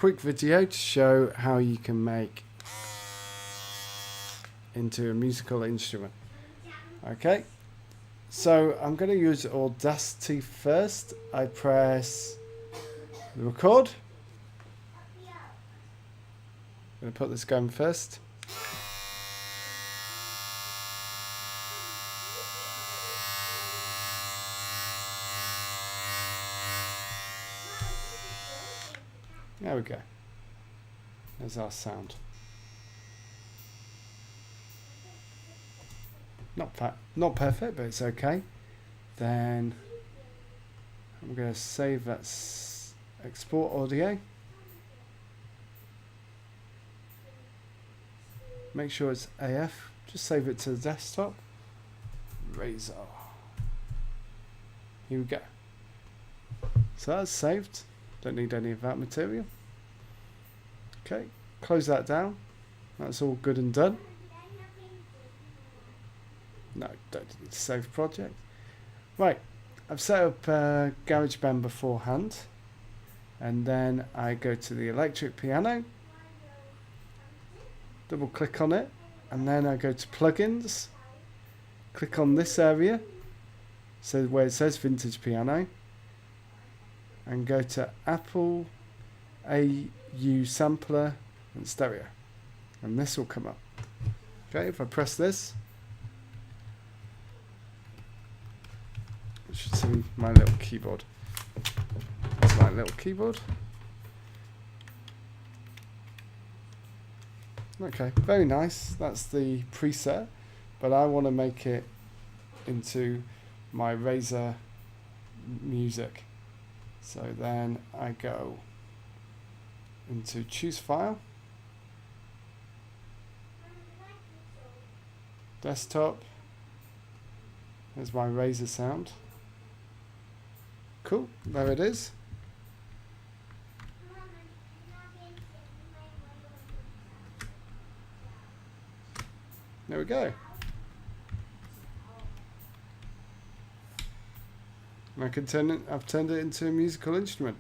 Quick video to show how you can make into a musical instrument. Okay, so I'm going to use Audacity first. I press the record. I'm going to put this going first. There we go. There's our sound. Not perfect, but it's okay. Then I'm going to save that export audio. Make sure it's AF. Just save it to the desktop. Razor. Here we go. So that's saved. Don't need any of that material. Okay, close that down. That's all good and done. No, don't need to save project. Right, I've set up Garageband beforehand, and then I go to the electric piano, double click on it, and then I go to plugins, click on this area, so where it says vintage piano, and go to Apple AU sampler and stereo, and this will come up. Okay, if I press this, you should see my little keyboard. That's my little keyboard. Okay, very nice. That's the preset, but I want to make it into my Razor music. So then I go into choose file, desktop. There's my Razor sound. Cool, there it is. There we go. And I can I've turned it into a musical instrument.